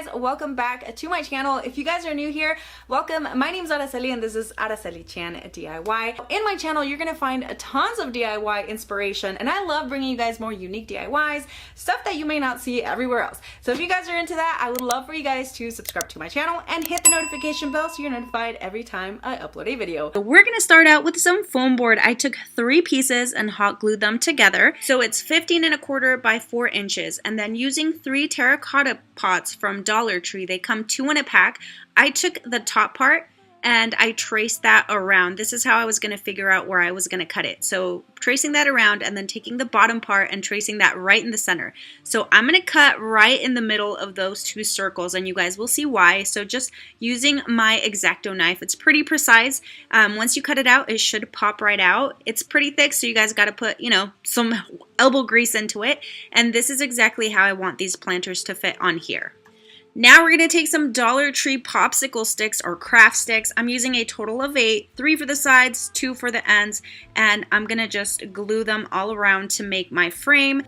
guys, welcome back to my channel. If you guys are new here, welcome. My name is Araceli and this is Aracelichanyt DIY. In my channel, you're gonna find tons of DIY inspiration, and I love bringing you guys more unique DIYs, stuff that you may not see everywhere else. So if you guys are into that, I would love for you guys to subscribe to my channel and hit the notification bell so you're notified every time I upload a video. So we're gonna start out with some foam board. I took 3 pieces and hot glued them together. So it's 15¼ by 4 inches, and then using 3 terracotta pots from Dollar Tree. They come 2 in a pack. I took the top part and I traced that around. This is how I was going to figure out where I was going to cut it. So tracing that around and then taking the bottom part and tracing that right in the center. So I'm going to cut right in the middle of those 2 circles, and you guys will see why. So just using my X-Acto knife, it's pretty precise. Once you cut it out, it should pop right out. It's pretty thick, so you guys got to put, some elbow grease into it. And this is exactly how I want these planters to fit on here. Now we're going to take some Dollar Tree popsicle sticks or craft sticks. I'm using a total of 8, 3 for the sides, 2 for the ends, and I'm going to just glue them all around to make my frame.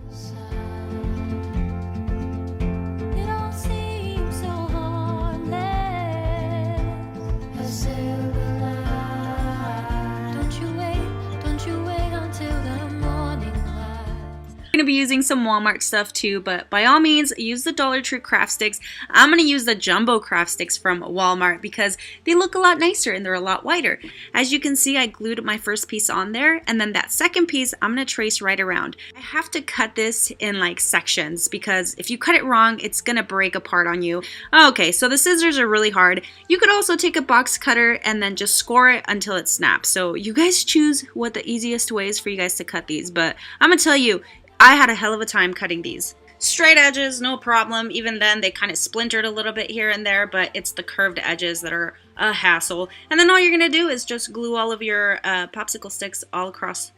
Going to be using some Walmart stuff too, but by all means use the Dollar Tree craft sticks. I'm going to use the jumbo craft sticks from Walmart because they look a lot nicer and they're a lot wider. As you can see, I glued my first piece on there, and then that second piece I'm going to trace right around. I have to cut this in like sections because if you cut it wrong, it's going to break apart on you. Okay, so the scissors are really hard. You could also take a box cutter and then just score it until it snaps. So you guys choose what the easiest way is for you guys to cut these, but I'm going to tell you, I had a hell of a time cutting these. Straight edges, no problem. Even then, they kind of splintered a little bit here and there, but it's the curved edges that are a hassle. And then all you're going to do is just glue all of your popsicle sticks all across.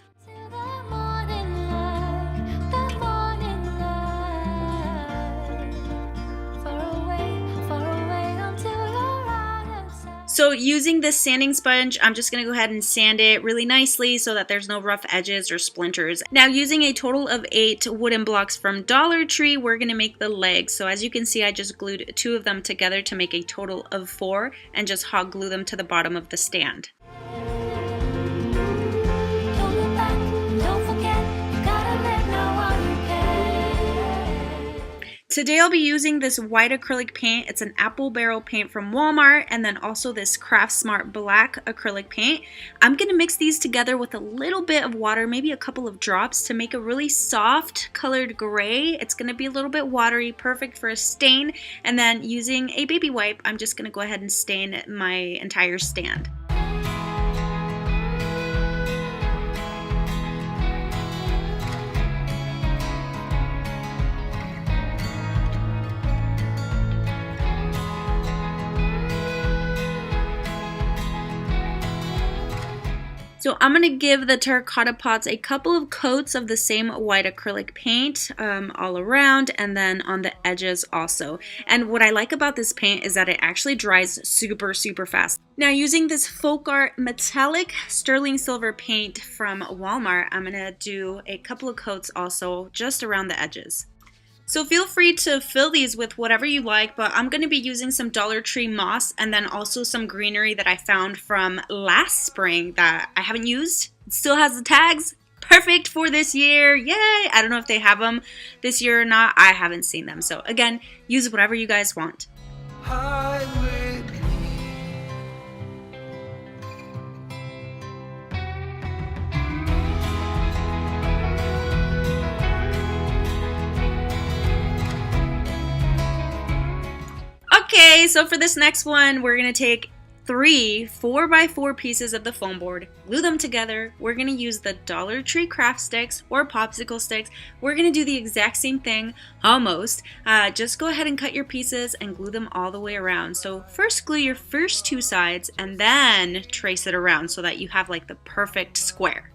So using this sanding sponge, I'm just going to go ahead and sand it really nicely so that there's no rough edges or splinters. Now using a total of 8 wooden blocks from Dollar Tree, we're going to make the legs. So as you can see, I just glued 2 of them together to make a total of 4 and just hot glue them to the bottom of the stand. Today I'll be using this white acrylic paint. It's an apple barrel paint from Walmart, and then also this Craft Smart black acrylic paint. I'm going to mix these together with a little bit of water, maybe a couple of drops, to make a really soft colored gray. It's going to be a little bit watery, perfect for a stain. And then using a baby wipe, I'm just going to go ahead and stain my entire stand. So I'm going to give the terracotta pots a couple of coats of the same white acrylic paint all around, and then on the edges also. And what I like about this paint is that it actually dries super fast. Now using this folk art metallic sterling silver paint from Walmart, I'm going to do a couple of coats also just around the edges. So feel free to fill these with whatever you like, but I'm going to be using some Dollar Tree moss and then also some greenery that I found from last spring that I haven't used. It still has the tags. Perfect for this year. Yay! I don't know if they have them this year or not. I haven't seen them. So again, use whatever you guys want. Okay, so for this next one, we're going to take 3 4x4 pieces of the foam board, glue them together. We're going to use the Dollar Tree craft sticks or popsicle sticks. We're going to do the exact same thing, almost. Just go ahead and cut your pieces and glue them all the way around. So first glue your first 2 sides and then trace it around so that you have like the perfect square.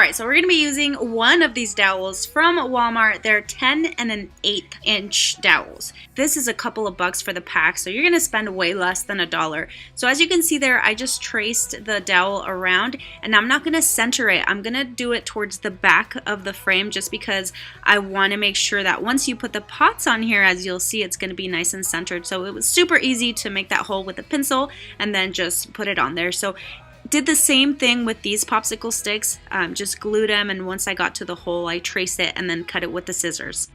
Alright, so we're going to be using one of these dowels from Walmart. They're 10 and an 1/8 inch dowels. This is a couple of bucks for the pack, so you're going to spend way less than $1. So as you can see there, I just traced the dowel around, and I'm not going to center it. I'm going to do it towards the back of the frame just because I want to make sure that once you put the pots on here, as you'll see, it's going to be nice and centered. So it was super easy to make that hole with a pencil and then just put it on there. So did the same thing with these popsicle sticks, just glued them, and once I got to the hole, I traced it and then cut it with the scissors.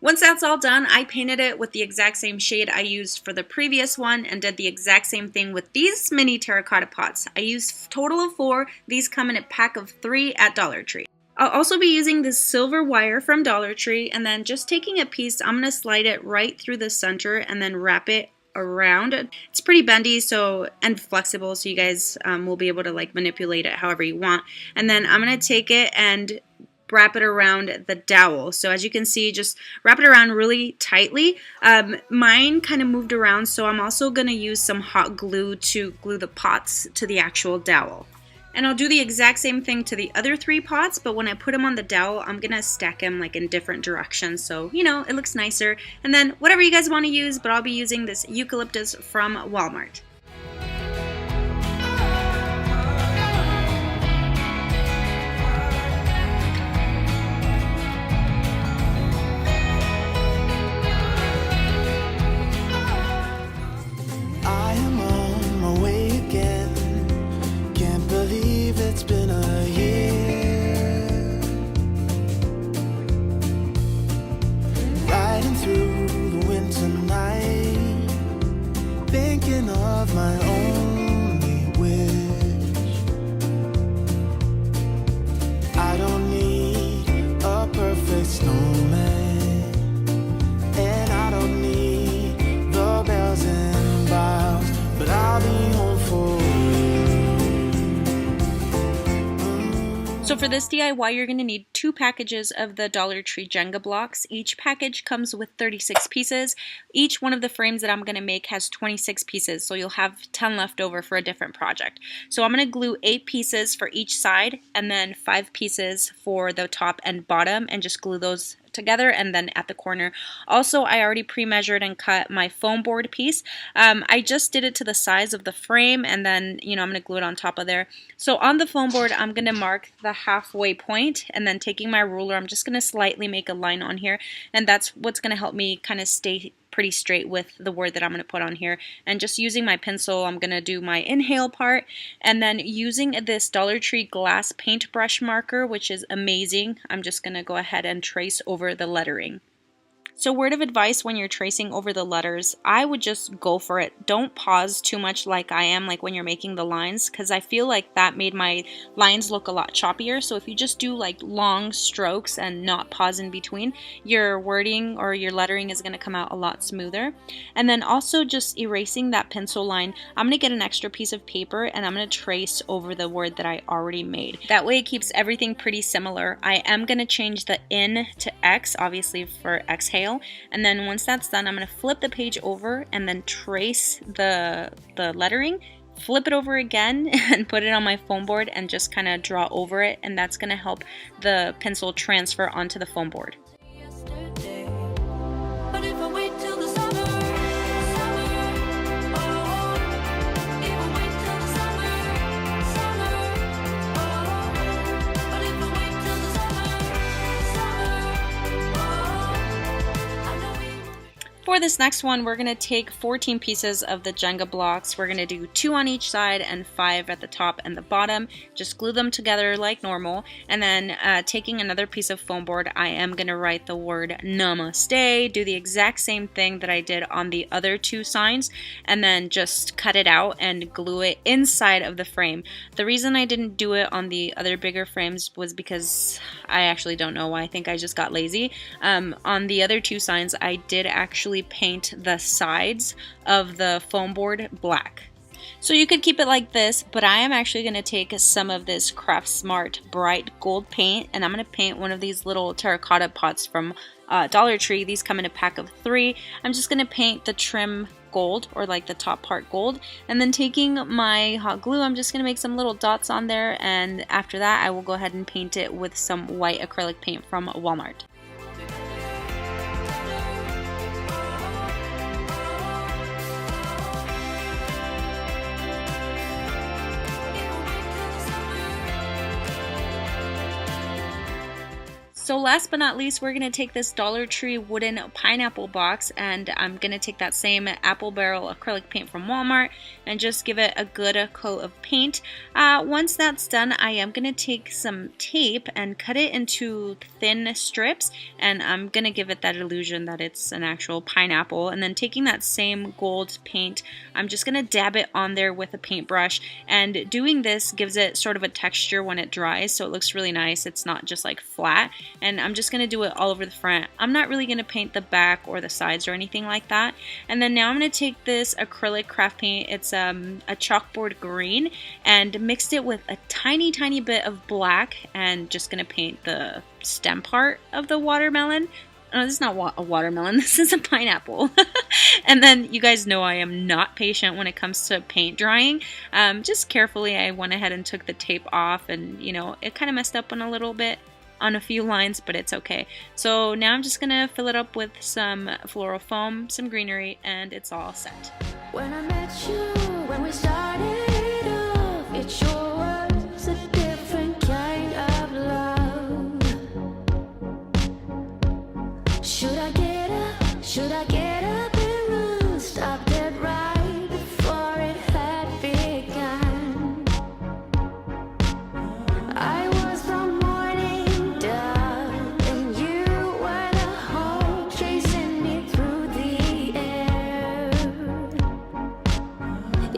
Once that's all done, I painted it with the exact same shade I used for the previous one and did the exact same thing with these mini terracotta pots. I used a total of 4. These come in a pack of 3 at Dollar Tree. I'll also be using this silver wire from Dollar Tree, and then just taking a piece, I'm going to slide it right through the center and then wrap it around. It's pretty bendy and flexible, so you guys will be able to like manipulate it however you want. And then I'm going to take it and wrap it around the dowel. So as you can see, just wrap it around really tightly. Mine kind of moved around, so I'm also going to use some hot glue to glue the pots to the actual dowel. And I'll do the exact same thing to the other 3 pots, but when I put them on the dowel, I'm going to stack them like in different directions, so you know, it looks nicer. And then whatever you guys want to use, but I'll be using this eucalyptus from Walmart. It's been a year, riding through the winter night, thinking of my only wish. I don't need a perfect snowman, and I don't need the bells and boughs, but I'll be home for you. So for this DIY, you're going to need 2 packages of the Dollar Tree Jenga blocks. Each package comes with 36 pieces. Each one of the frames that I'm going to make has 26 pieces, so you'll have 10 left over for a different project. So I'm going to glue 8 pieces for each side and then 5 pieces for the top and bottom, and just glue those together and then at the corner. Also, I already pre-measured and cut my foam board piece. I just did it to the size of the frame, and then I'm going to glue it on top of there. So on the foam board, I'm going to mark the halfway point, and then taking my ruler, I'm just going to slightly make a line on here, and that's what's going to help me kind of stay pretty straight with the word that I'm going to put on here. And just using my pencil, I'm going to do my inhale part, and then using this Dollar Tree glass paintbrush marker, which is amazing, I'm just going to go ahead and trace over the lettering. So word of advice when you're tracing over the letters, I would just go for it. Don't pause too much like I am, like when you're making the lines, because I feel like that made my lines look a lot choppier. So if you just do like long strokes and not pause in between, your wording or your lettering is going to come out a lot smoother. And then also just erasing that pencil line, I'm going to get an extra piece of paper and I'm going to trace over the word that I already made. That way it keeps everything pretty similar. I am going to change the in to X, obviously for exhale. And then once that's done, I'm going to flip the page over and then trace the lettering, flip it over again and put it on my foam board and just kind of draw over it, and that's going to help the pencil transfer onto the foam board. For this next one, we're going to take 14 pieces of the Jenga blocks. We're going to do 2 on each side and 5 at the top and the bottom. Just glue them together like normal. And then taking another piece of foam board, I am going to write the word Namaste. Do the exact same thing that I did on the other 2 signs. And then just cut it out and glue it inside of the frame. The reason I didn't do it on the other bigger frames was because I actually don't know why. I think I just got lazy. On the other 2 signs, I did actually paint the sides of the foam board black. So you could keep it like this, but I am actually going to take some of this Craft Smart bright gold paint, and I'm going to paint one of these little terracotta pots from Dollar Tree. These come in a pack of 3. I'm just going to paint the trim gold, or like the top part gold, and then taking my hot glue, I'm just going to make some little dots on there, and after that I will go ahead and paint it with some white acrylic paint from Walmart. So last but not least, we're going to take this Dollar Tree wooden pineapple box, and I'm going to take that same apple barrel acrylic paint from Walmart and just give it a good coat of paint. Once that's done, I am going to take some tape and cut it into thin strips, and I'm going to give it that illusion that it's an actual pineapple. And then taking that same gold paint, I'm just going to dab it on there with a paintbrush, and doing this gives it sort of a texture when it dries, so it looks really nice. It's not just like flat. And I'm just going to do it all over the front. I'm not really going to paint the back or the sides or anything like that. And then now I'm going to take this acrylic craft paint. It's a chalkboard green, and mixed it with a tiny bit of black, and just going to paint the stem part of the watermelon. No, this is not a watermelon, this is a pineapple. And then you guys know I am not patient when it comes to paint drying. Just carefully I went ahead and took the tape off, and you know, it kind of messed up on a few lines, but it's okay. So now I'm just gonna fill it up with some floral foam, some greenery, and it's all set. When I met you, when we started off, it sure was a different kind of love. Should I get up? Should I get up and run? Stop dead right before it had begun. I was the morning dove, and you were the hope chasing me through the air.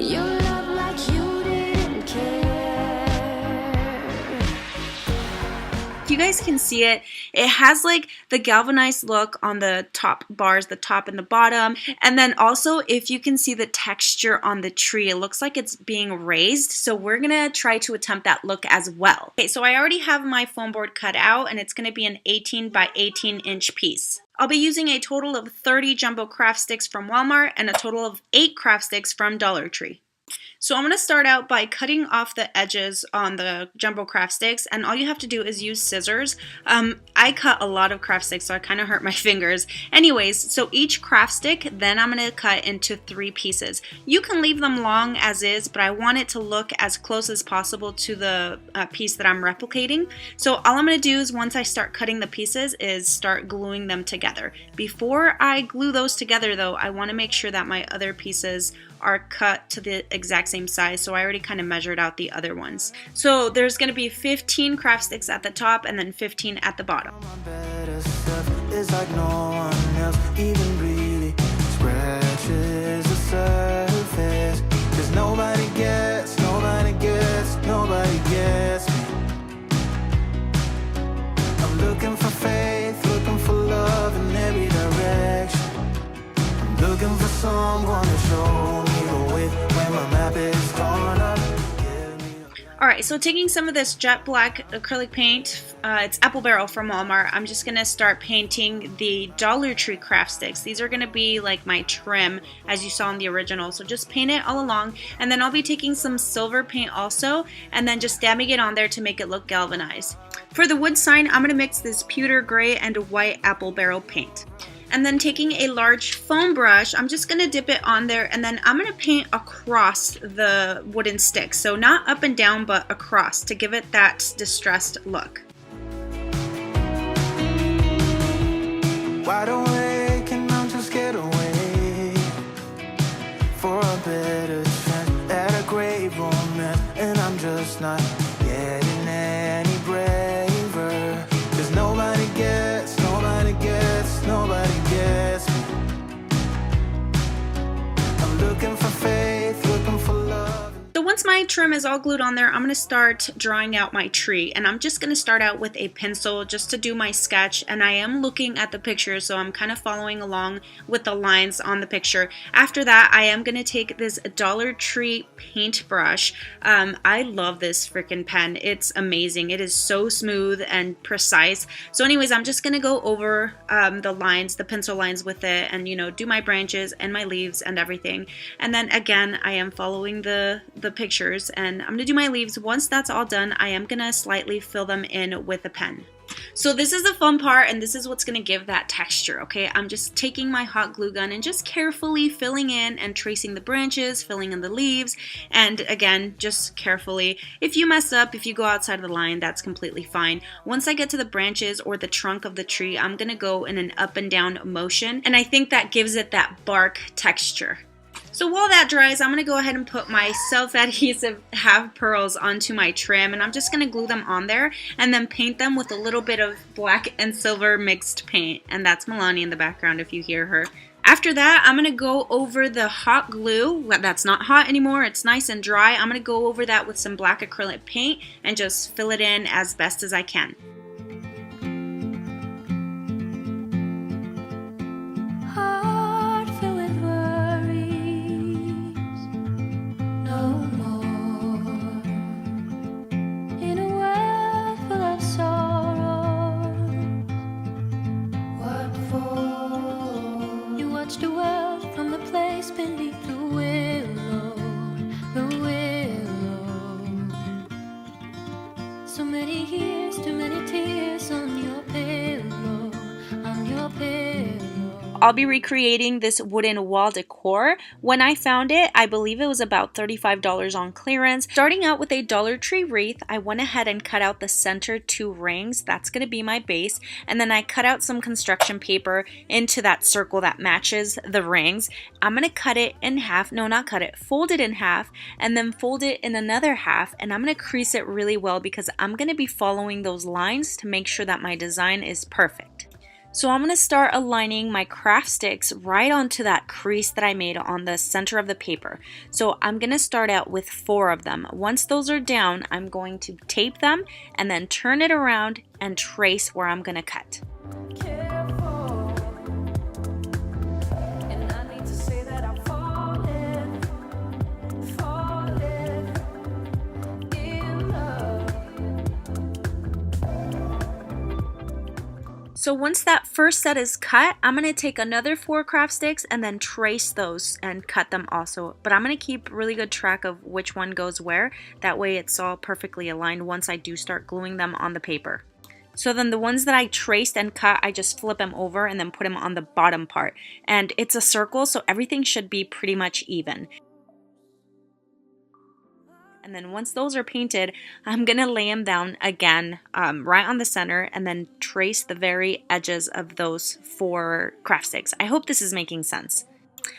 You loved like you didn't care. If you guys can see it, it has like the galvanized look on the top bars, the top and the bottom. And then also, if you can see the texture on the tree, it looks like it's being raised. So we're gonna try to attempt that look as well. Okay, so I already have my foam board cut out, and it's gonna be an 18 by 18 inch piece. I'll be using a total of 30 jumbo craft sticks from Walmart and a total of 8 craft sticks from Dollar Tree. So I'm going to start out by cutting off the edges on the jumbo craft sticks, and all you have to do is use scissors. I cut a lot of craft sticks, so I kind of hurt my fingers. Anyways, so each craft stick, then I'm going to cut into 3 pieces. You can leave them long as is, but I want it to look as close as possible to the piece that I'm replicating. So all I'm going to do is, once I start cutting the pieces, is start gluing them together. Before I glue those together though, I want to make sure that my other pieces are cut to the exact same size, so I already kind of measured out the other ones. So there's going to be 15 craft sticks at the top and then 15 at the bottom. My better stuff is like no one else even really scratches the surface. 'Cause nobody gets me. I'm looking for faith, looking for love in every direction. I'm looking for someone to show me the way when my map is torn up. Alright, so taking some of this jet black acrylic paint, it's Apple Barrel from Walmart, I'm just going to start painting the Dollar Tree craft sticks. These are going to be like my trim, as you saw in the original, so just paint it all along. And then I'll be taking some silver paint also, and then just dabbing it on there to make it look galvanized. For the wood sign, I'm going to mix this pewter gray and white Apple Barrel paint. And then taking a large foam brush, I'm just going to dip it on there, and then I'm going to paint across the wooden stick. So not up and down, but across, to give it that distressed look. Wide awake and I'm just get away for a better chance at a great romance, and I'm just not getting any braver. 'Cause nobody gets me. I'm looking for faith, looking for love. So once my my trim is all glued on there, I'm going to start drawing out my tree. And I'm just going to start out with a pencil just to do my sketch. And I am looking at the picture, so I'm kind of following along with the lines on the picture. After that, I am going to take this Dollar Tree paintbrush. I love this freaking pen. It's amazing. It is so smooth and precise. So anyways, I'm just going to go over the lines, the pencil lines with it, and you know, do my branches and my leaves and everything. And then again, I am following the pictures, and I'm gonna do my leaves. Once that's all done, I am gonna slightly fill them in with a pen. So this is the fun part, and this is what's gonna give that texture, okay? I'm just taking my hot glue gun and just carefully filling in and tracing the branches, filling in the leaves, and again, just carefully. If you mess up, if you go outside of the line, that's completely fine. Once I get to the branches or the trunk of the tree, I'm gonna go in an up and down motion, and I think that gives it that bark texture. So while that dries, I'm going to go ahead and put my self-adhesive half pearls onto my trim, and I'm just going to glue them on there and then paint them with a little bit of black and silver mixed paint. And that's Milani in the background if you hear her. After that, I'm going to go over the hot glue. Well, that's not hot anymore. It's nice and dry. I'm going to go over that with some black acrylic paint and just fill it in as best as I can. I'll be recreating this wooden wall decor. When I found it, I believe it was about $35 on clearance. Starting out with a Dollar Tree wreath, I went ahead and cut out the center 2 rings. That's going to be my base. And then I cut out some construction paper into that circle that matches the rings. I'm going to cut it in half. No, not cut it. Fold it in half and then fold it in another half. And I'm going to crease it really well because I'm going to be following those lines to make sure that my design is perfect. So I'm going to start aligning my craft sticks right onto that crease that I made on the center of the paper. So I'm going to start out with 4 of them. Once those are down, I'm going to tape them and then turn it around and trace where I'm going to cut. So once that first set is cut, I'm going to take another 4 craft sticks and then trace those and cut them also. But I'm going to keep really good track of which one goes where. That way it's all perfectly aligned once I do start gluing them on the paper. So then the ones that I traced and cut, I just flip them over and then put them on the bottom part. And it's a circle, so everything should be pretty much even. And then once those are painted, I'm going to lay them down again right on the center and then trace the very edges of those 4 craft sticks. I hope this is making sense.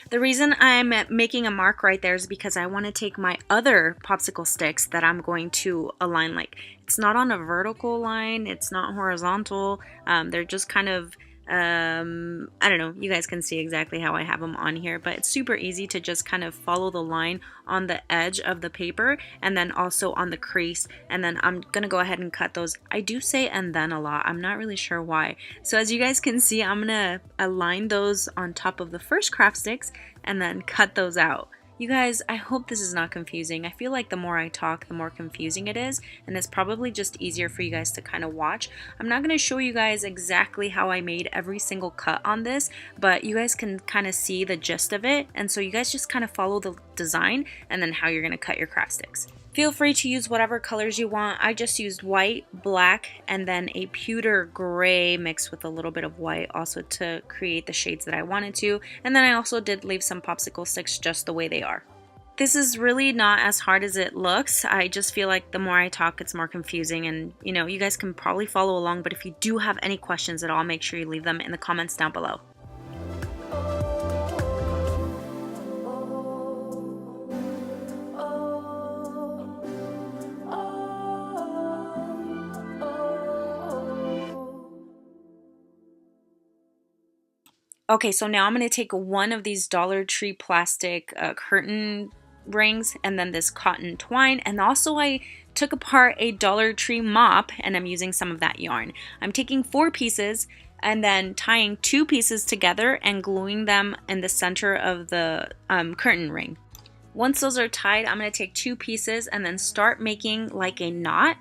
The reason I'm making a mark right there is because I want to take my other popsicle sticks that I'm going to align. Like, it's not on a vertical line, it's not horizontal, they're just kind of I don't know, you guys can see exactly how I have them on here, but it's super easy to just kind of follow the line on the edge of the paper and then also on the crease, and then I'm gonna go ahead and cut those. I do say "and then" a lot, I'm not really sure why. So as you guys can see, I'm gonna align those on top of the first craft sticks and then cut those out. You guys, I hope this is not confusing. I feel like the more I talk, the more confusing it is, and it's probably just easier for you guys to kind of watch. I'm not going to show you guys exactly how I made every single cut on this, but you guys can kind of see the gist of it, and so you guys just kind of follow the design and then how you're going to cut your craft sticks. Feel free to use whatever colors you want. I just used white, black, and then a pewter gray mixed with a little bit of white also to create the shades that I wanted to. And then I also did leave some popsicle sticks just the way they are. This is really not as hard as it looks. I just feel like the more I talk, it's more confusing, and you know, you guys can probably follow along, but if you do have any questions at all, make sure you leave them in the comments down below. Okay, so now I'm going to take one of these Dollar Tree plastic curtain rings and then this cotton twine. And also I took apart a Dollar Tree mop and I'm using some of that yarn. I'm taking 4 pieces and then tying 2 pieces together and gluing them in the center of the curtain ring. Once those are tied, I'm going to take 2 pieces and then start making like a knot.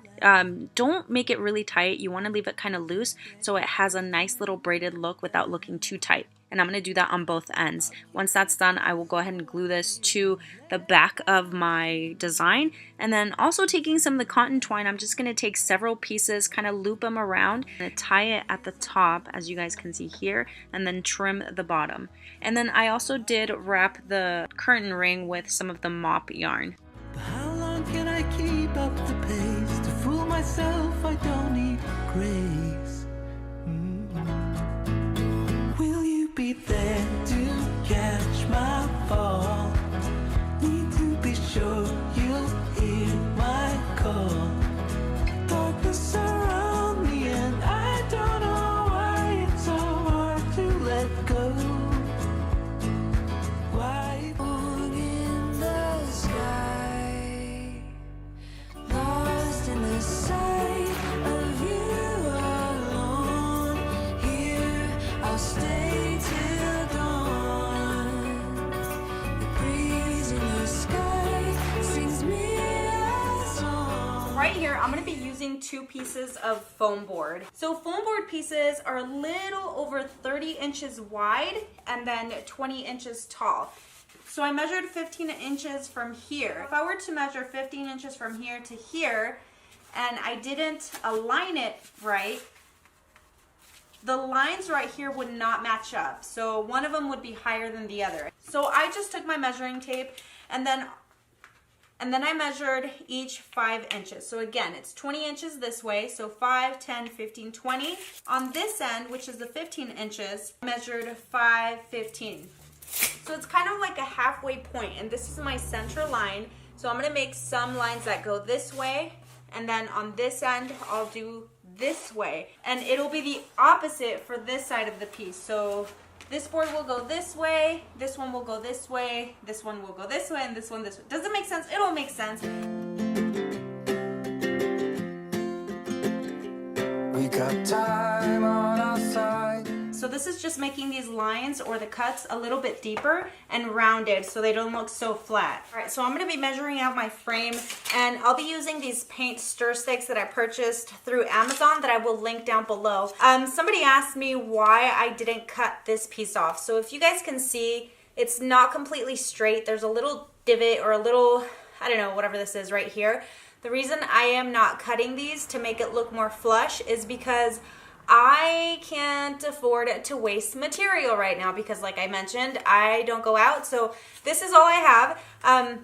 Don't make it really tight. You want to leave it kind of loose so it has a nice little braided look without looking too tight. And I'm going to do that on both ends. Once that's done, I will go ahead and glue this to the back of my design. And then also taking some of the cotton twine, I'm just going to take several pieces, kind of loop them around, and tie it at the top, as you guys can see here, and then trim the bottom. And then I also did wrap the curtain ring with some of the mop yarn. How long can I keep up the pace? To fool myself, I don't need grace. Will you be there to catch my fall? Need to be sure you'll hear my call. Darkness around me and I don't know why it's so hard to let go. Why? Moon in the sky, lost in the sight of you alone. Here I'll stay till dawn. The breeze in the sky sings me a song. Right here, I'm going to be using 2 pieces of foam board. So foam board pieces are a little over 30 inches wide and then 20 inches tall. So I measured 15 inches from here. If I were to measure 15 inches from here to here and I didn't align it right, the lines right here would not match up. So one of them would be higher than the other. So I just took my measuring tape and then I measured each 5 inches. So again, it's 20 inches this way. So 5, 10, 15, 20. On this end, which is the 15 inches, I measured 5, 15. So it's kind of like a halfway point, and this is my center line. So I'm gonna make some lines that go this way, and then on this end, I'll do this way. And it'll be the opposite for this side of the piece. So this board will go this way, this one will go this way, this one will go this way, and this one this way. Does it make sense? It'll make sense. We got time on our side. So this is just making these lines or the cuts a little bit deeper and rounded so they don't look so flat. All right, so I'm gonna be measuring out my frame and I'll be using these paint stir sticks that I purchased through Amazon that I will link down below. Somebody asked me why I didn't cut this piece off. So if you guys can see, it's not completely straight. There's a little divot or a little, I don't know, whatever this is right here. The reason I am not cutting these to make it look more flush is because I can't afford to waste material right now because, like I mentioned, I don't go out. So this is all I have.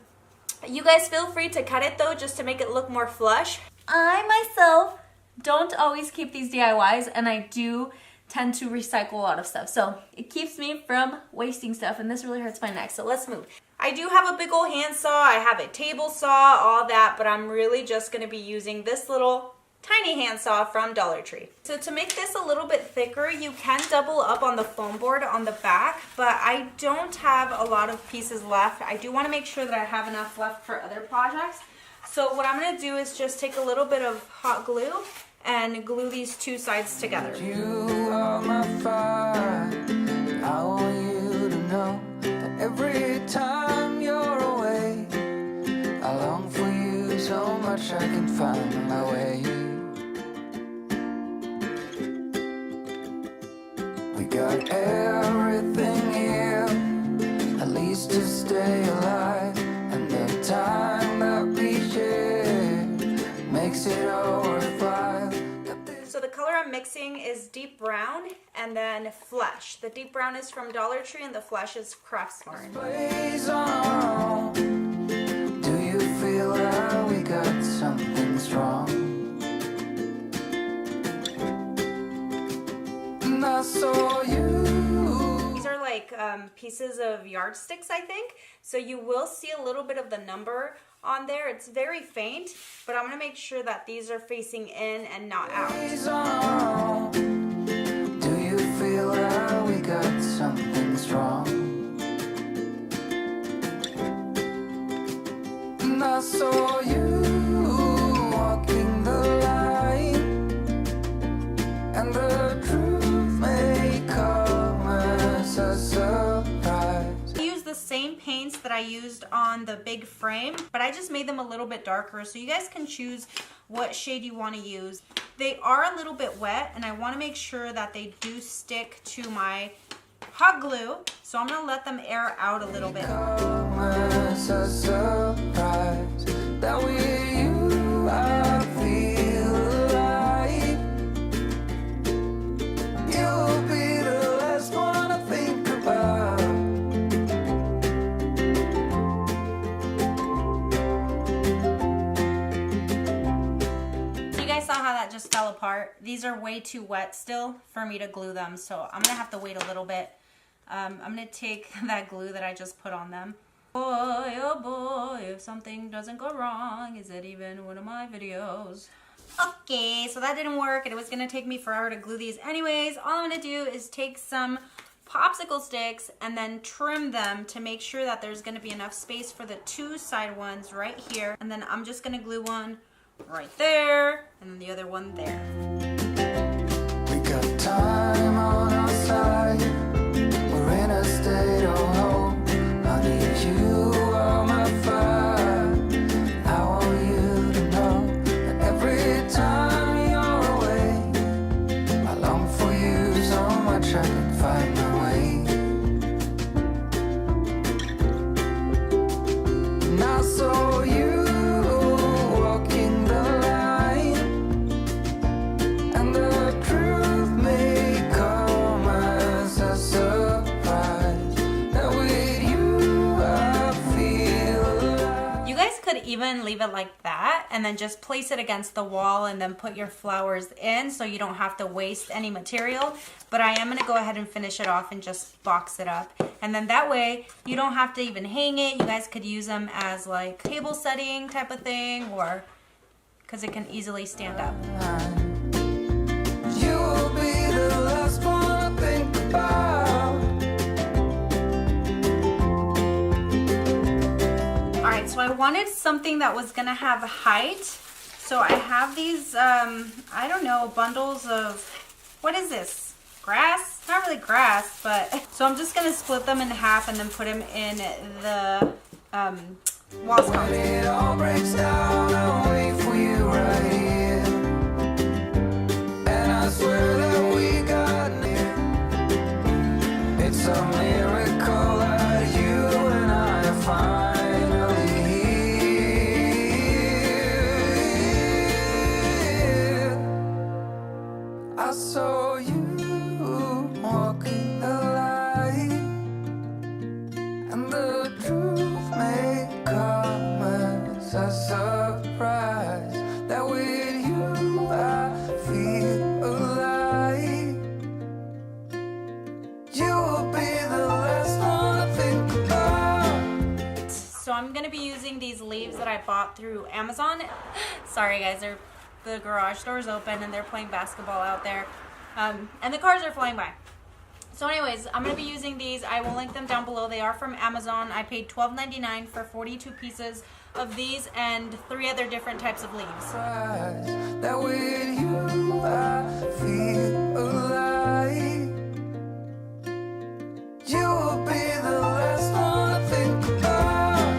You guys feel free to cut it though, just to make it look more flush. I myself don't always keep these DIYs, and I do tend to recycle a lot of stuff. So it keeps me from wasting stuff, and this really hurts my neck. So let's move. I do have a big old handsaw. I have a table saw, all that, but I'm really just gonna be using this little tiny handsaw from Dollar Tree. So to make this a little bit thicker, you can double up on the foam board on the back, but I don't have a lot of pieces left. I do want to make sure that I have enough left for other projects. So what I'm going to do is just take a little bit of hot glue and glue these 2 sides together. You are my fire. I want you to know that every time you're away, I long for you so much I can find my way. We got everything here, at least to stay alive, and the time that we share makes it all worthwhile. So the color I'm mixing is deep brown and then flesh. The deep brown is from Dollar Tree and the flesh is Craftsman. Plays on our own. Do you feel that we got something strong? And I saw you. These are like pieces of yardsticks, I think. So you will see a little bit of the number on there. It's very faint, but I'm gonna make sure that these are facing in and not out. Plays on our own. Do you feel that we got something strong? saw you walking the line, and the truth may come as a surprise. I used the same paints that I used on the big frame, but I just made them a little bit darker, so you guys can choose what shade you want to use. They are a little bit wet, and I want to make sure that they do stick to my hot glue, so I'm gonna let them air out a little bit. Come as a surprise, that with you I feel alive. You'll be the last one I think about. You guys saw how that just fell apart. These are way too wet still for me to glue them, so I'm gonna have to wait a little bit. I'm gonna take that glue that I just put on them. Boy, oh boy, if something doesn't go wrong, is it even one of my videos? Okay, so that didn't work, and it was gonna take me forever to glue these anyways. All I'm gonna do is take some popsicle sticks and then trim them to make sure that there's gonna be enough space for the two side ones right here. And then I'm just gonna glue one right there, and then the other one there. We got time on our side. We're in a state of hope. I need you on my fire. I want you to know that every time you're away, I long for you so much I can find my way. And I saw you walking the line, and the truth may come as a surprise, that with you I feel alive. You guys could even leave it like that and then just place it against the wall and then put your flowers in, so you don't have to waste any material. But I am gonna go ahead and finish it off and just box it up. And then that way you don't have to even hang it. You guys could use them as like table setting type of thing, or because it can easily stand up. You will be the last one I think about. All right, so I wanted something that was gonna have height. So I have these, I don't know, bundles of, what is this? Grass? Not really grass, but, so I'm just gonna split them in half and then put them in the wall When sconce. it all breaks down, I'll wait for you right here. And I swear that we got near. It's a miracle that you and I are finally here. I saw you walking the line, and the truth may come as a surprise, that with you I feel alive. You will be the last one I think about. So I'm gonna be using these leaves that I bought through Amazon. Sorry guys, the garage door is open and they're playing basketball out there. And the cars are flying by. So anyways, I'm going to be using these. I will link them down below. They are from Amazon. I paid $12.99 for 42 pieces of these and 3 other different types of leaves. That with you I feel alive. You will be the last one I think about.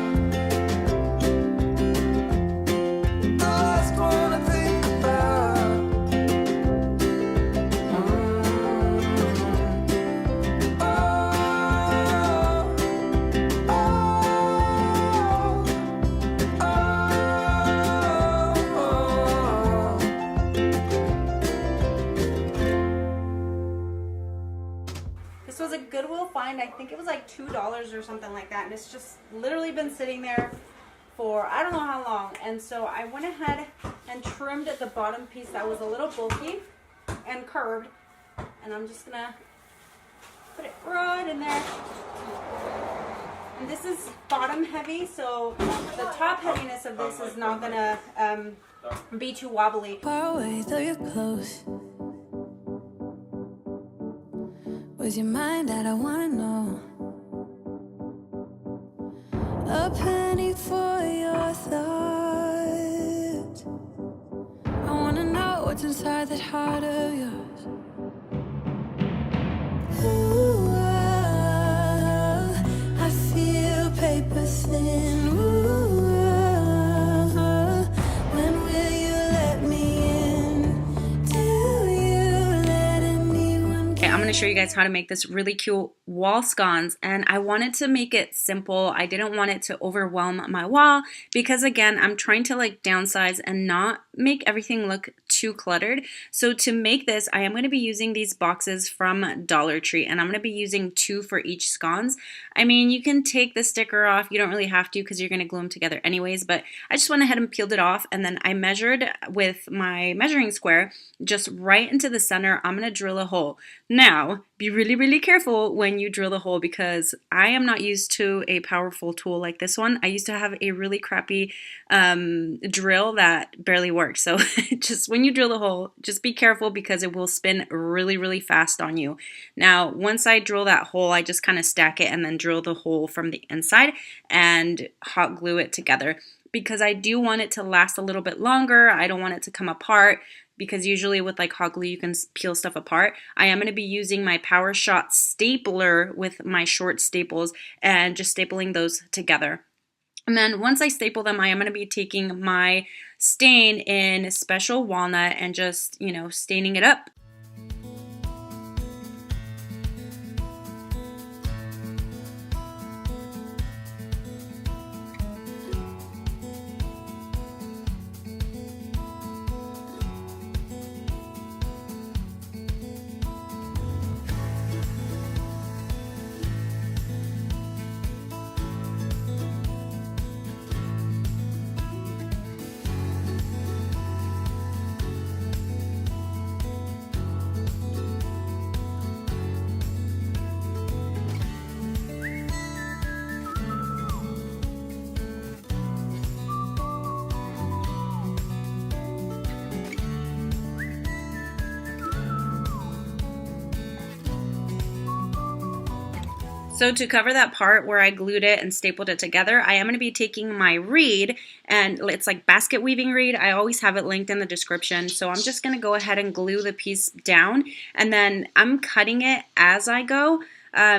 The last one I think about. This was a Goodwill find. I think it was like $2 or something like that. And it's just literally been sitting there for I don't know how long. And so I went ahead and trimmed the bottom piece that was a little bulky and curved. And I'm just gonna put it right in there. And this is bottom heavy, so the top heaviness of this is not gonna be too wobbly. Far away, though you're close. Was your mind that I wanna know? A penny for your thoughts. what's inside that heart of yours. Ooh, I feel paper thin. Ooh, when will you let me in? Do you let anyone Okay, I'm going to show you guys how to make this really cute wall scones, and I wanted to make it simple. I didn't want it to overwhelm my wall because, again, I'm trying to like downsize and not make everything look too cluttered. So to make this, I am going to be using these boxes from Dollar Tree, and I'm going to be using 2 for each scones. I mean, you can take the sticker off. You don't really have to because you're going to glue them together anyways, but I just went ahead and peeled it off, and then I measured with my measuring square just right into the center. I'm going to drill a hole. Now, be really, really careful when you drill the hole because I am not used to a powerful tool like this one. I used to have a really crappy drill that barely worked. So just when you drill the hole, just be careful because it will spin really, really fast on you. Now, once I drill that hole, I just kind of stack it and then drill the hole from the inside and hot glue it together because I do want it to last a little bit longer. I don't want it to come apart, because usually with like hot glue you can peel stuff apart. I am going to be using my Power Shot stapler with my short staples and just stapling those together. And then once I staple them, I am going to be taking my stain in Special Walnut and just, you know, staining it up. So to cover that part where I glued it and stapled it together, I am going to be taking my reed, and it's like basket weaving reed. I always have it linked in the description. So I'm just going to go ahead and glue the piece down, and then I'm cutting it as I go.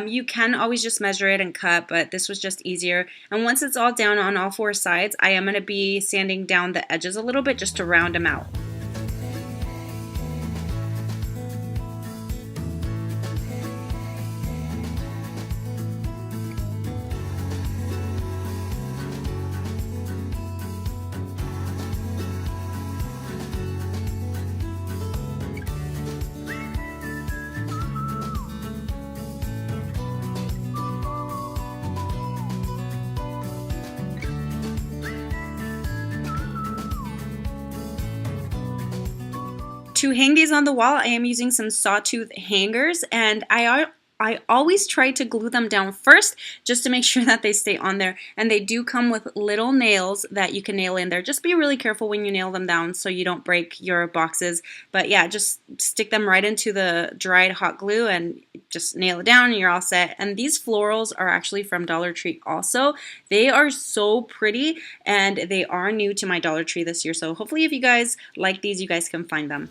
You can always just measure it and cut, but this was just easier. And once it's all down on all 4 sides, I am going to be sanding down the edges a little bit just to round them out. To hang these on the wall, I am using some sawtooth hangers, and I always try to glue them down first just to make sure that they stay on there. And they do come with little nails that you can nail in there. Just be really careful when you nail them down so you don't break your boxes. But yeah, just stick them right into the dried hot glue and just nail it down and you're all set. And these florals are actually from Dollar Tree also. They are so pretty and they are new to my Dollar Tree this year. So hopefully if you guys like these, you guys can find them.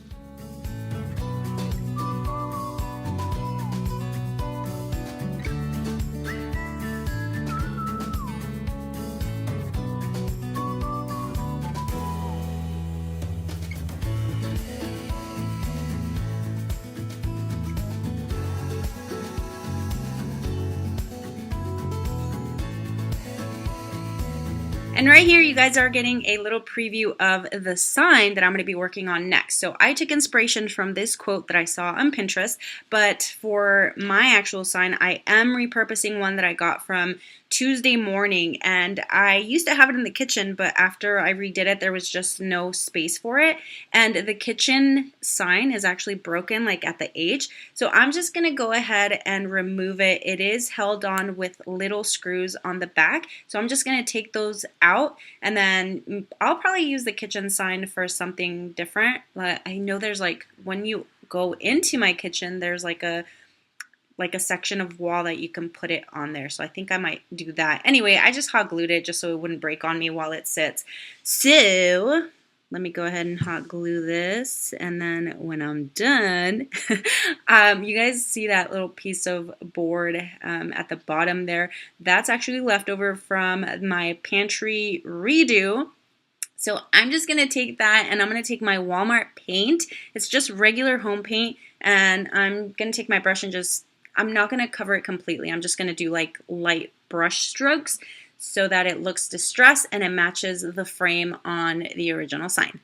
And right here, you guys are getting a little preview of the sign that I'm going to be working on next. So I took inspiration from this quote that I saw on Pinterest, but for my actual sign, I am repurposing one that I got from Tuesday Morning, and I used to have it in the kitchen, but after I redid it, there was just no space for it, and the kitchen sign is actually broken like at the edge, so I'm just going to go ahead and remove it. It is held on with little screws on the back, so I'm just going to take those out, and then I'll probably use the kitchen sign for something different. I know there's like, when you go into my kitchen, there's like a section of wall that you can put it on there. So I think I might do that. Anyway, I just hot glued it just so it wouldn't break on me while it sits. So let me go ahead and hot glue this, and then when I'm done, you guys see that little piece of board at the bottom there? That's actually leftover from my pantry redo. So I'm just going to take that, and I'm going to take my Walmart paint. It's just regular home paint, and I'm going to take my brush and I'm not going to cover it completely. I'm just going to do like light brush strokes so that it looks distressed and it matches the frame on the original sign.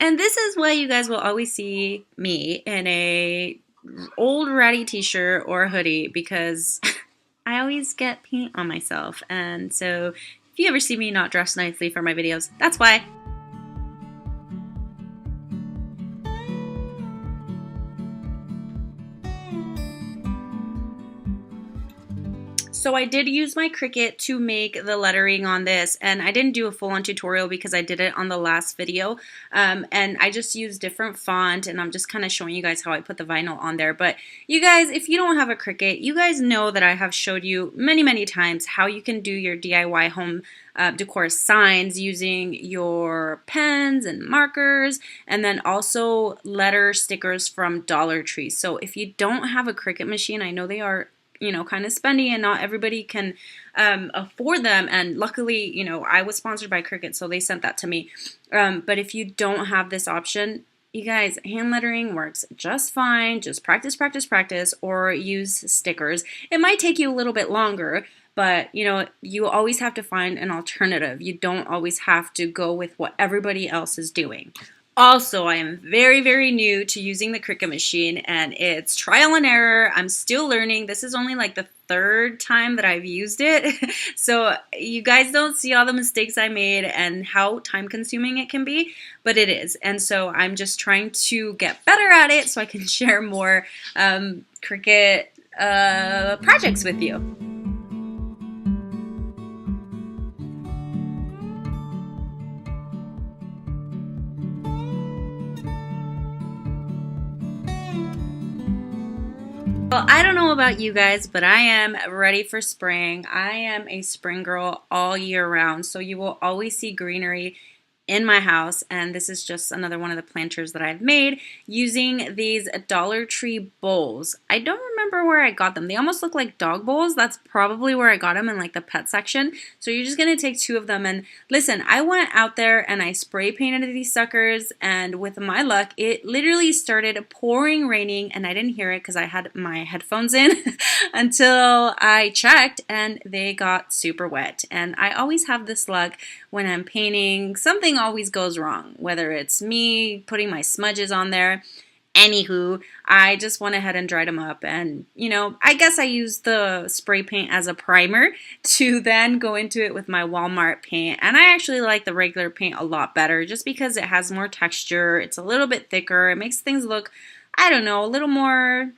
And this is why you guys will always see me in a old ratty t-shirt or hoodie, because I always get paint on myself. And so if you ever see me not dressed nicely for my videos, that's why. So I did use my Cricut to make the lettering on this, and I didn't do a full-on tutorial because I did it on the last video, and I just used different font, and I'm just kind of showing you guys how I put the vinyl on there. But you guys, if you don't have a Cricut, you guys know that I have showed you many times how you can do your DIY home decor signs using your pens and markers, and then also letter stickers from Dollar Tree. So if you don't have a Cricut machine, I know they are, you know, kind of spendy, and not everybody can afford them. And luckily, you know, I was sponsored by Cricut, so they sent that to me. But if you don't have this option, you guys, hand lettering works just fine. Just practice, or use stickers. It might take you a little bit longer, but you know, you always have to find an alternative. You don't always have to go with what everybody else is doing. Also, I am very new to using the Cricut machine, and it's trial and error. I'm still learning. This is only like the third time that I've used it. So you guys don't see all the mistakes I made and how time consuming it can be, but it is. And so I'm just trying to get better at it so I can share more Cricut projects with you. Well, I don't know about you guys, but I am ready for spring. I am a spring girl all year round, so you will always see greenery in my house, and this is just another one of the planters that I've made using these Dollar Tree bowls. I don't remember where I got them. They almost look like dog bowls. That's probably where I got them, in like the pet section. So you're just gonna take 2 of them, and listen, I went out there and I spray painted these suckers, and with my luck, it literally started pouring raining, and I didn't hear it because I had my headphones in until I checked, and they got super wet. And I always have this luck when I'm painting. Something always goes wrong, whether it's me putting my smudges on there. Anywho, I just went ahead and dried them up, and you know, I guess I used the spray paint as a primer to then go into it with my Walmart paint. And I actually like the regular paint a lot better just because it has more texture. It's a little bit thicker. It makes things look, I don't know, a little more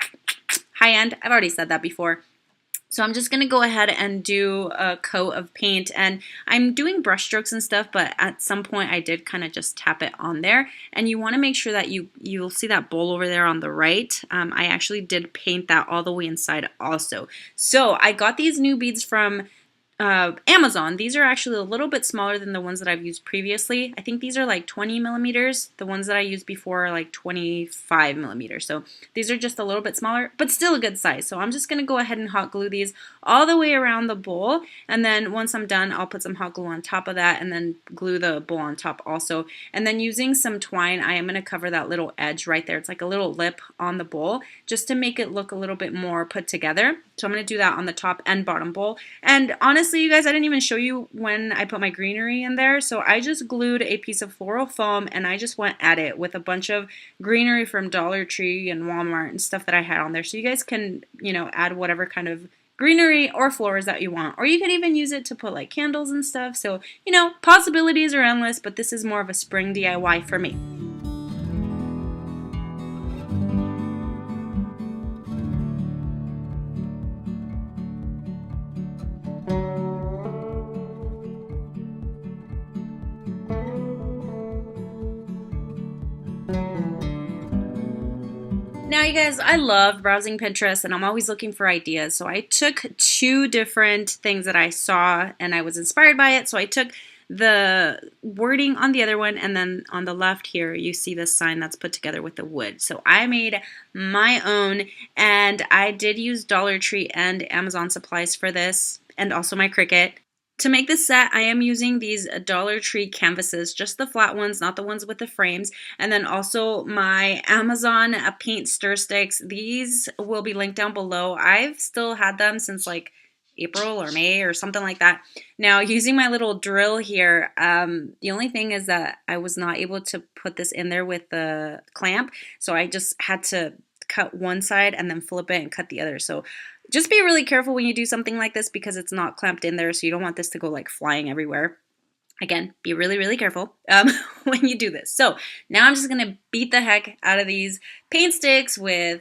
high-end. I've already said that before. So I'm just going to go ahead and do a coat of paint, and I'm doing brush strokes and stuff, but at some point I did kind of just tap it on there. And you want to make sure that you'll see that bowl over there on the right. I actually did paint that all the way inside also. So I got these new beads from Amazon. These are actually a little bit smaller than the ones that I've used previously. I think these are like 20 millimeters. The ones that I used before are like 25 millimeters. So these are just a little bit smaller, but still a good size. So I'm just going to go ahead and hot glue these all the way around the bowl. And then once I'm done, I'll put some hot glue on top of that and then glue the bowl on top also. And then using some twine, I am going to cover that little edge right there. It's like a little lip on the bowl just to make it look a little bit more put together. So I'm going to do that on the top and bottom bowl. And honestly, you guys, I didn't even show you when I put my greenery in there. So I just glued a piece of floral foam and I just went at it with a bunch of greenery from Dollar Tree and Walmart and stuff that I had on there. So you guys can, you know, add whatever kind of greenery or flowers that you want. Or you could even use it to put like candles and stuff. So, you know, possibilities are endless, but this is more of a spring DIY for me. Now, you guys, I love browsing Pinterest and I'm always looking for ideas. So I took 2 different things that I saw and I was inspired by it. So I took the wording on the other one, and then on the left here you see the sign that's put together with the wood. So I made my own, and I did use Dollar Tree and Amazon supplies for this, and also my Cricut. To make this set, I am using these Dollar Tree canvases, just the flat ones, not the ones with the frames, and then also my Amazon paint stir sticks. These will be linked down below. I've still had them since like April or May or something like that. Now, using my little drill here, the only thing is that I was not able to put this in there with the clamp, so I just had to cut one side and then flip it and cut the other. So just be really careful when you do something like this because it's not clamped in there, so you don't want this to go like flying everywhere. Again, be really, really careful when you do this. So now I'm just gonna beat the heck out of these paint sticks with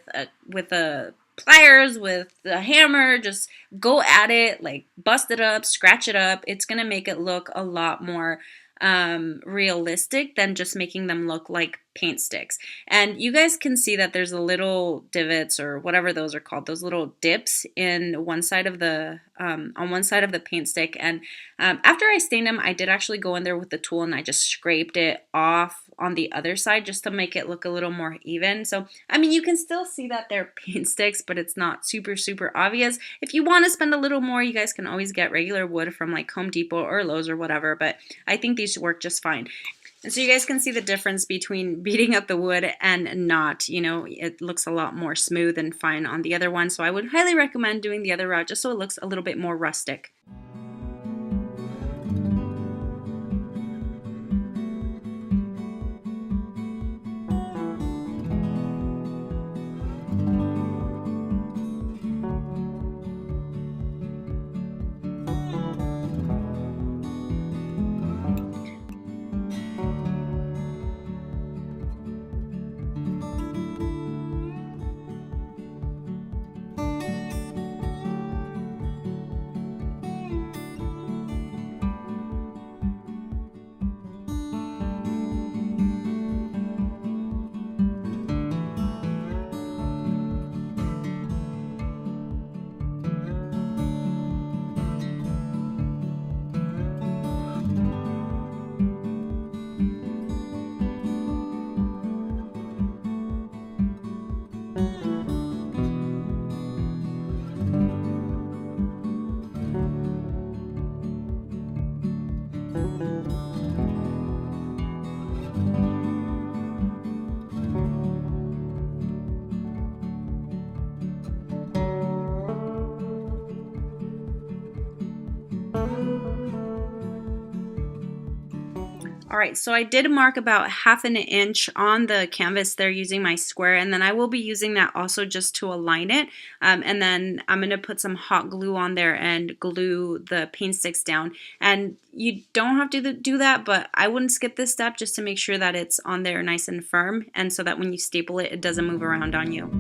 pliers, with the hammer. Just go at it, like bust it up, scratch it up. It's gonna make it look a lot more realistic than just making them look like paint sticks. And you guys can see that there's a little divots or whatever those are called, those little dips in one side of the on one side of the paint stick. And after I stained them, I did actually go in there with the tool and I just scraped it off on the other side just to make it look a little more even. So I mean, you can still see that they're paint sticks, but it's not super obvious. If you want to spend a little more, you guys can always get regular wood from like Home Depot or Lowe's or whatever, but I think these work just fine. And so you guys can see the difference between beating up the wood and not. You know, it looks a lot more smooth and fine on the other one. So I would highly recommend doing the other route just so it looks a little bit more rustic. All right, so I did mark about 1/2 inch on the canvas there using my square, and then I will be using that also just to align it. And then I'm going to put some hot glue on there and glue the paint sticks down. And you don't have to do that, but I wouldn't skip this step just to make sure that it's on there nice and firm, and so that when you staple it, it doesn't move around on you.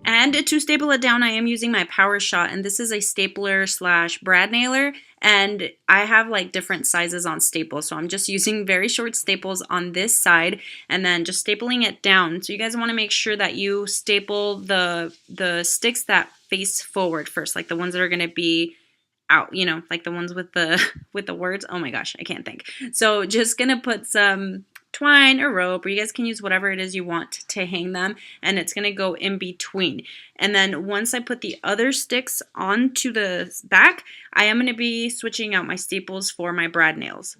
And to staple it down, I am using my Power Shot, and this is a stapler / brad nailer, and I have like different sizes on staples, so I'm just using very short staples on this side and then just stapling it down. So you guys want to make sure that you staple the sticks that face forward first, like the ones that are going to be out, you know, like the ones with the words. Oh my gosh, I can't think. So just gonna put some twine or rope, or you guys can use whatever it is you want to hang them, and it's going to go in between. And then once I put the other sticks onto the back, I am going to be switching out my staples for my brad nails.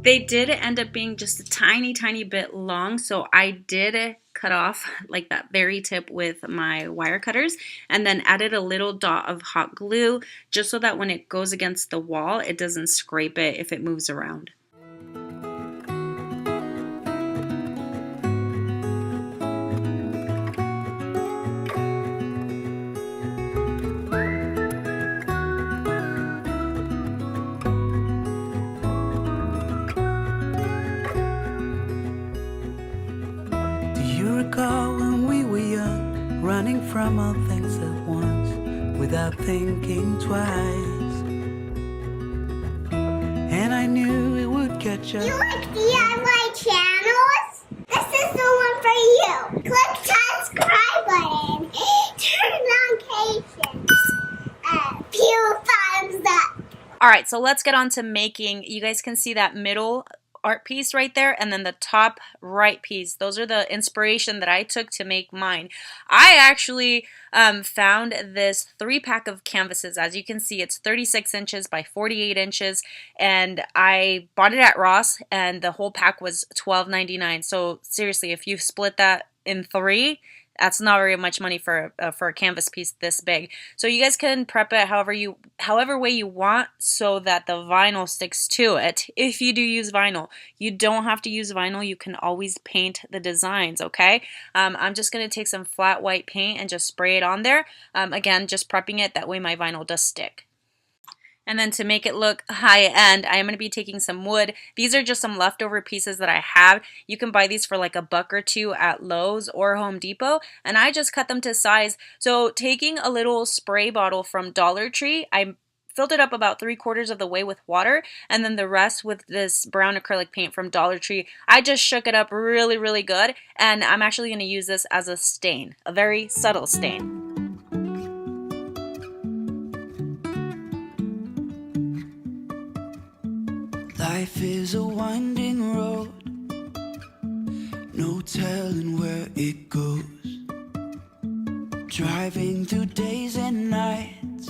They did end up being just a tiny bit long, so I did cut off like that very tip with my wire cutters and then added a little dot of hot glue just so that when it goes against the wall, it doesn't scrape it if it moves around. When we were young, running from all things at once, without thinking twice. And I knew it would catch up. You like DIY channels? This is the one for you. Click subscribe button. Turn notifications. Few thumbs up. All right, so let's get on to making. You guys can see that middle art piece right there, and then the top right piece. Those are the inspiration that I took to make mine. I actually found this 3-pack of canvases. As you can see, it's 36 inches by 48 inches, and I bought it at Ross, and the whole pack was $12.99. So seriously, if you split that in 3, that's not very much money for a canvas piece this big. So you guys can prep it however way you want so that the vinyl sticks to it. If you do use vinyl, you don't have to use vinyl. You can always paint the designs, okay? I'm just going to take some flat white paint and just spray it on there. Again, just prepping it, that way my vinyl does stick. And then to make it look high-end, I am going to be taking some wood. These are just some leftover pieces that I have. You can buy these for like $1 or $2 at Lowe's or Home Depot. And I just cut them to size. So taking a little spray bottle from Dollar Tree, I filled it up about 3/4 of the way with water. And then the rest with this brown acrylic paint from Dollar Tree. I just shook it up really good. And I'm actually going to use this as a stain, a very subtle stain. Life is a winding road, no telling where it goes. Driving through days and nights,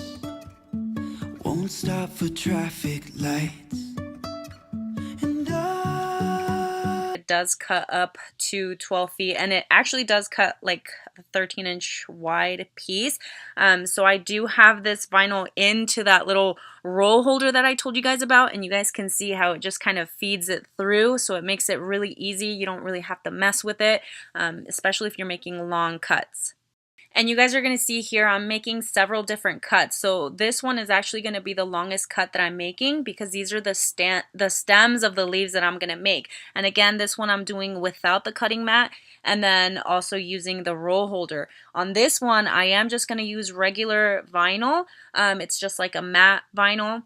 won't stop for traffic lights. And it does cut up to 12 feet, and it actually does cut like a 13-inch wide piece. So I do have this vinyl into that little roll holder that I told you guys about, and you guys can see how it just kind of feeds it through, so it makes it really easy. You don't really have to mess with it, especially if you're making long cuts. And you guys are going to see here I'm making several different cuts. So this one is actually going to be the longest cut that I'm making because these are the stems of the leaves that I'm going to make. And again, this one I'm doing without the cutting mat and then also using the roll holder. On this one, I am just going to use regular vinyl. It's just like a matte vinyl.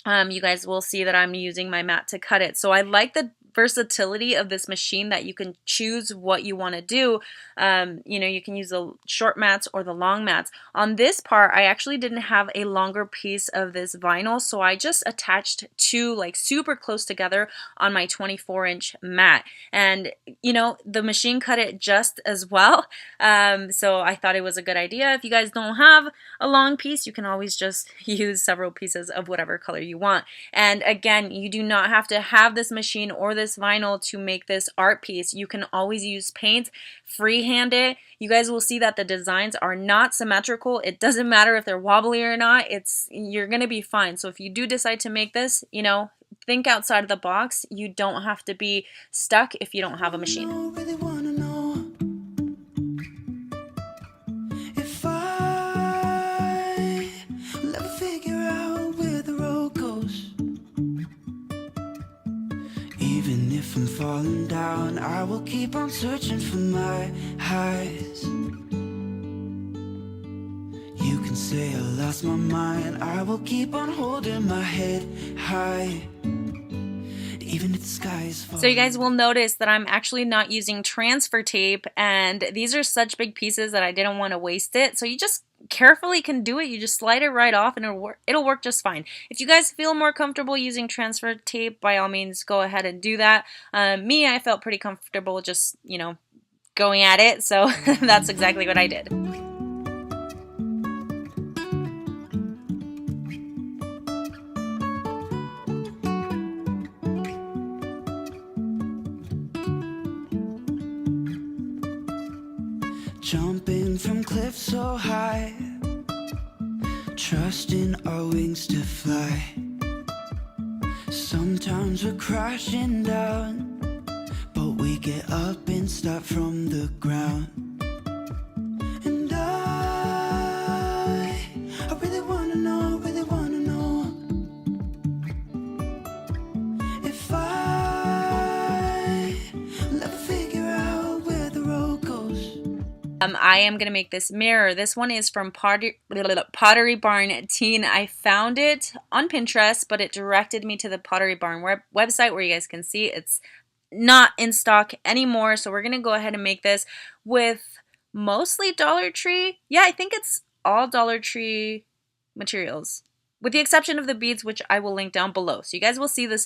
You guys will see that I'm using my mat to cut it. So I like the versatility of this machine that you can choose what you want to do. You know, you can use the short mats or the long mats. On this part, I actually didn't have a longer piece of this vinyl, so I just attached two like super close together on my 24-inch mat. And you know, the machine cut it just as well. So I thought it was a good idea. If you guys don't have a long piece, you can always just use several pieces of whatever color you want. And again, you do not have to have this machine or this vinyl to make this art piece. You can always use paint, freehand it. You guys will see that the designs are not symmetrical. It doesn't matter if they're wobbly or not. You're gonna be fine. So if you do decide to make this, you know, think outside of the box. You don't have to be stuck if you don't have a machine. I really wanna know if I will ever figure out where the road goes. Even if I'm falling down, I will keep on searching for my highs. You can say I lost my mind, I will keep on holding my head high. Even if the sky is falling. So you guys will notice that I'm actually not using transfer tape, and these are such big pieces that I didn't want to waste it. So you just carefully can do it. You just slide it right off and it'll work just fine. If you guys feel more comfortable using transfer tape, by all means go ahead and do that. Me, I felt pretty comfortable just, you know, going at it, so that's exactly what I did. jumping from cliffs so high, trusting our wings to fly. Sometimes we're crashing down, but we get up and start from the ground. And I really wanna know if I will ever figure out where the road goes. I am going to make this mirror. This one is from Pottery Barn Teen. I found it on Pinterest, but it directed me to the Pottery Barn website where you guys can see it's not in stock anymore. So we're going to go ahead and make this with mostly Dollar Tree. Yeah, I think it's all Dollar Tree materials, with the exception of the beads, which I will link down below. So you guys will see this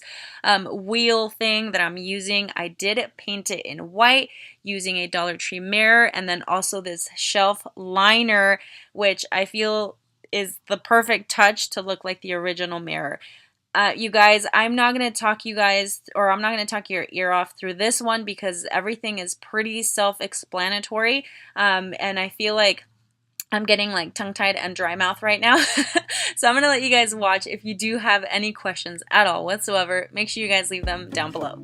wheel thing that I'm using. I did paint it in white using a Dollar Tree mirror, and then also this shelf liner, which I feel is the perfect touch to look like the original mirror. You guys, I'm not going to talk your ear off through this one because everything is pretty self-explanatory, and I feel like I'm getting like tongue-tied and dry mouth right now. So I'm going to let you guys watch. If you do have any questions at all whatsoever, make sure you guys leave them down below.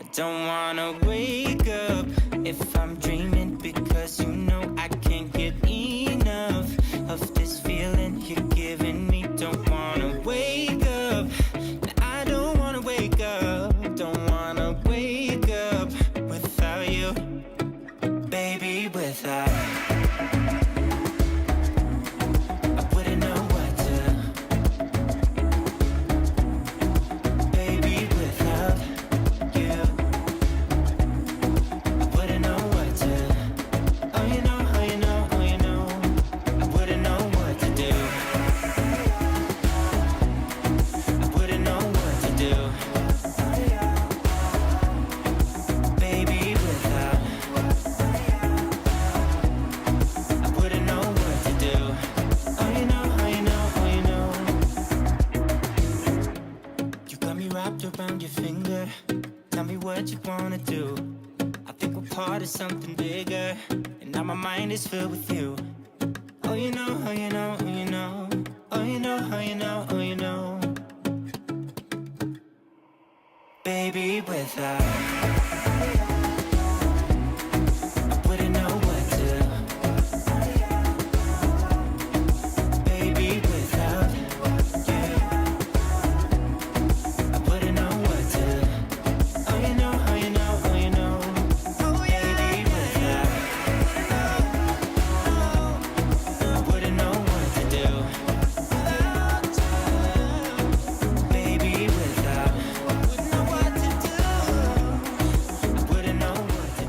I don't wanna wake up if I'm dreaming, because you know I can't get enough of this feeling you're giving me. Don't wanna wake up, I don't wanna wake up, don't wanna wake up without you, baby, without you. Around your finger, tell me what you wanna do. I think we're part of something bigger, and now my mind is filled with you. Oh, you know, oh, you know, oh, you know, oh, you know, oh, you know, oh, you know, baby, without I wouldn't know what to do. Baby, without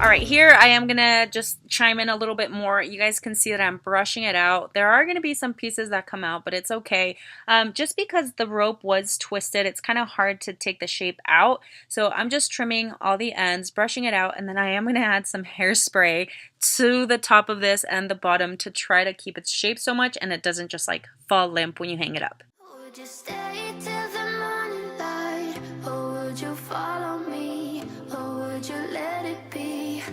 All right, here I am gonna just chime in a little bit more. You guys can see that I'm brushing it out. There are gonna be some pieces that come out, but it's okay. Just because the rope was twisted, it's kind of hard to take the shape out. So I'm just trimming all the ends, brushing it out, and then I am gonna add some hairspray to the top of this and the bottom to try to keep its shape so much and it doesn't just like fall limp when you hang it up. Would you stay till the morning light, or would you follow me, or would you let it be?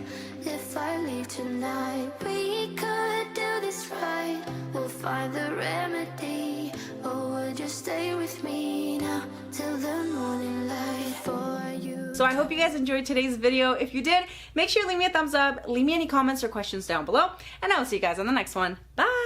If I leave tonight, we could do this right. We'll find the remedy, or would you stay with me now till the morning light for you? So I hope you guys enjoyed today's video. If you did, make sure you leave me a thumbs up, leave me any comments or questions down below, and I will see you guys on the next one. Bye!